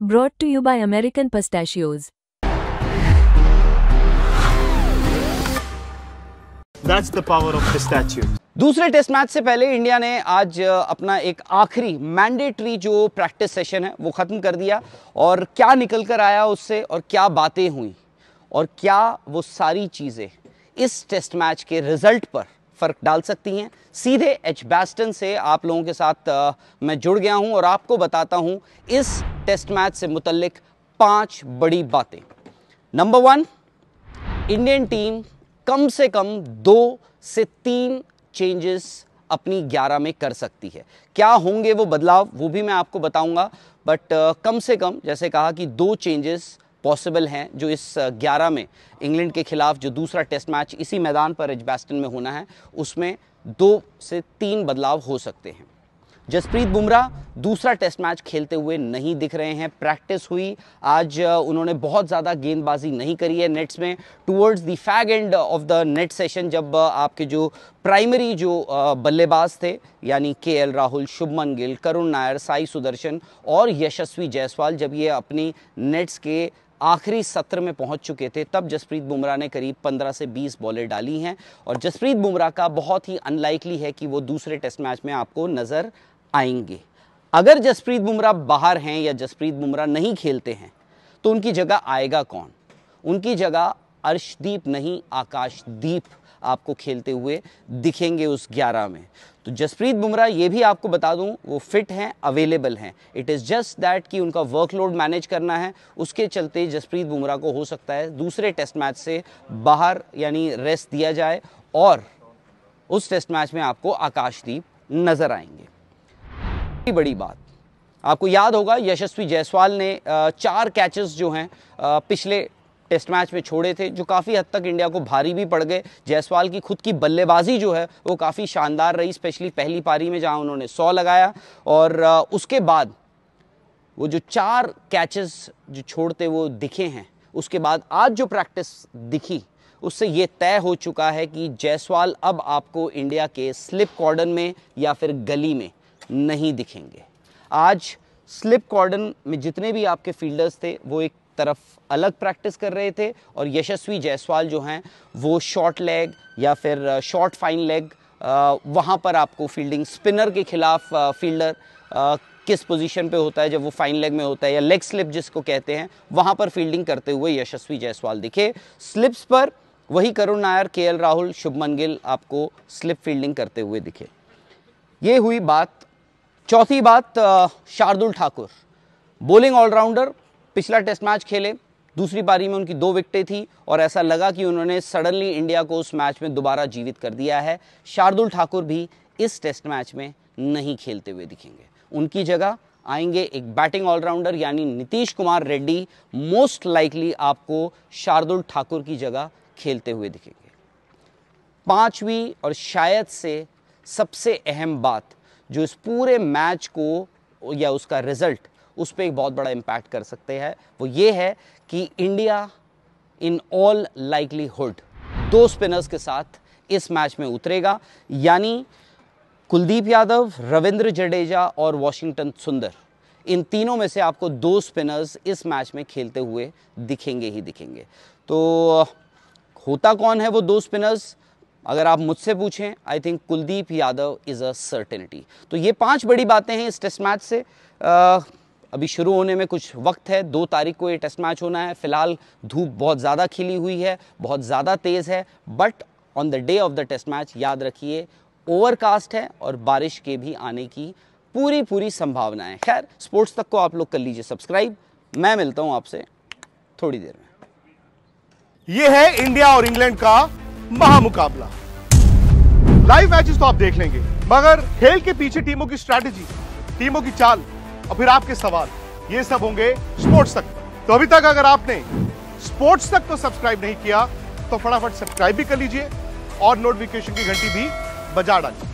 Brought to you by American Pistachios. That's the power of pistachio. दूसरे test match से पहले India ने आज अपना एक आखिरी मैंडेटरी जो प्रैक्टिस सेशन है वो ख़त्म कर दिया। और क्या निकल कर आया उससे और क्या बातें हुई और क्या वो सारी चीज़ें इस टेस्ट मैच के रिज़ल्ट पर फ़र्क डाल सकती हैं। सीधे एजबास्टन से आप लोगों के साथ मैं जुड़ गया हूं और आपको बताता हूं इस टेस्ट मैच से मुतल्लिक 5 बड़ी बातें। नंबर 1, इंडियन टीम कम से कम 2 से 3 चेंजेस अपनी 11 में कर सकती है। क्या होंगे वो बदलाव वो भी मैं आपको बताऊंगा, बट कम से कम जैसे कहा कि 2 चेंजेस पॉसिबल हैं जो इस 11 में इंग्लैंड के खिलाफ जो दूसरा टेस्ट मैच इसी मैदान पर एजबास्टन में होना है उसमें 2 से 3 बदलाव हो सकते हैं। जसप्रीत बुमराह दूसरा टेस्ट मैच खेलते हुए नहीं दिख रहे हैं। प्रैक्टिस हुई आज, उन्होंने बहुत ज़्यादा गेंदबाजी नहीं करी है नेट्स में। Towards the fag end of the net session जब आपके जो प्राइमरी जो बल्लेबाज थे यानी केएल राहुल, शुभमन गिल, करुण नायर, साई सुदर्शन और यशस्वी जायसवाल जब ये अपनी नेट्स के आखिरी सत्र में पहुंच चुके थे तब जसप्रीत बुमराह ने करीब 15 से 20 बॉलें डाली हैं। और जसप्रीत बुमराह का बहुत ही अनलाइकली है कि वो दूसरे टेस्ट मैच में आपको नज़र आएंगे। अगर जसप्रीत बुमराह बाहर हैं या जसप्रीत बुमराह नहीं खेलते हैं तो उनकी जगह आएगा कौन? उनकी जगह अर्शदीप नहीं आकाशदीप आपको खेलते हुए दिखेंगे उस 11 में। तो जसप्रीत बुमराह ये भी आपको बता दूं वो फिट हैं, अवेलेबल हैं। इट इज़ जस्ट दैट कि उनका वर्कलोड मैनेज करना है, उसके चलते जसप्रीत बुमराह को हो सकता है दूसरे टेस्ट मैच से बाहर यानी रेस्ट दिया जाए और उस टेस्ट मैच में आपको आकाशदीप नज़र आएंगे। बड़ी बात आपको याद होगा यशस्वी जायसवाल ने 4 कैचेस जो हैं पिछले टेस्ट मैच में छोड़े थे जो काफ़ी हद तक इंडिया को भारी भी पड़ गए। जायसवाल की खुद की बल्लेबाजी जो है वो काफ़ी शानदार रही, स्पेशली पहली पारी में जहां उन्होंने 100 लगाया और उसके बाद वो जो 4 कैचेस जो छोड़ते वो दिखे हैं उसके बाद आज जो प्रैक्टिस दिखी उससे ये तय हो चुका है कि जायसवाल अब आपको इंडिया के स्लिप कॉर्डन में या फिर गली में नहीं दिखेंगे। आज स्लिप कॉर्डन में जितने भी आपके फील्डर्स थे वो एक तरफ अलग प्रैक्टिस कर रहे थे और यशस्वी जायसवाल जो हैं वो शॉर्ट लेग या फिर शॉर्ट फाइन लेग वहाँ पर आपको फील्डिंग, स्पिनर के खिलाफ फील्डर किस पोजीशन पे होता है जब वो फाइन लेग में होता है या लेग स्लिप जिसको कहते हैं वहाँ पर फील्डिंग करते हुए यशस्वी जायसवाल दिखे। स्लिप्स पर वही करुण नायर, केएल राहुल, शुभमन गिल आपको स्लिप फील्डिंग करते हुए दिखे। ये हुई बात। चौथी बात, शार्दुल ठाकुर बॉलिंग ऑलराउंडर, पिछला टेस्ट मैच खेले, दूसरी पारी में उनकी 2 विकेटें थी और ऐसा लगा कि उन्होंने सडनली इंडिया को उस मैच में दोबारा जीवित कर दिया है। शार्दुल ठाकुर भी इस टेस्ट मैच में नहीं खेलते हुए दिखेंगे। उनकी जगह आएंगे एक बैटिंग ऑलराउंडर यानी नीतीश कुमार रेड्डी। मोस्ट लाइकली आपको शार्दुल ठाकुर की जगह खेलते हुए दिखेंगे। 5वीं और शायद से सबसे अहम बात जो इस पूरे मैच को या उसका रिजल्ट उस पर एक बहुत बड़ा इम्पैक्ट कर सकते हैं वो ये है कि India in all likelihood 2 spinners के साथ इस मैच में उतरेगा यानी कुलदीप यादव, रविंद्र जडेजा और वॉशिंगटन सुंदर। इन तीनों में से आपको 2 स्पिनर्स इस मैच में खेलते हुए दिखेंगे ही दिखेंगे। तो होता कौन है वो 2 स्पिनर्स? अगर आप मुझसे पूछें I think Kuldeep Yadav is a certainty. तो ये 5 बड़ी बातें हैं इस टेस्ट मैच से। अभी शुरू होने में कुछ वक्त है, 2 तारीख को ये टेस्ट मैच होना है। फिलहाल धूप बहुत ज़्यादा खिली हुई है, बहुत ज़्यादा तेज़ है, but on the day of the test match याद रखिए ओवरकास्ट है और बारिश के भी आने की पूरी संभावना है। खैर, स्पोर्ट्स तक को आप लोग कर लीजिए सब्सक्राइब। मैं मिलता हूँ आपसे थोड़ी देर में। ये है इंडिया और इंग्लैंड का महामुकाबला। लाइव मैचेस तो आप देख लेंगे मगर खेल के पीछे टीमों की स्ट्रैटेजी, टीमों की चाल और फिर आपके सवाल, ये सब होंगे स्पोर्ट्स तक। तो अभी तक अगर आपने स्पोर्ट्स तक को सब्सक्राइब नहीं किया तो फटाफट सब्सक्राइब भी कर लीजिए और नोटिफिकेशन की घंटी भी बजा डालिए।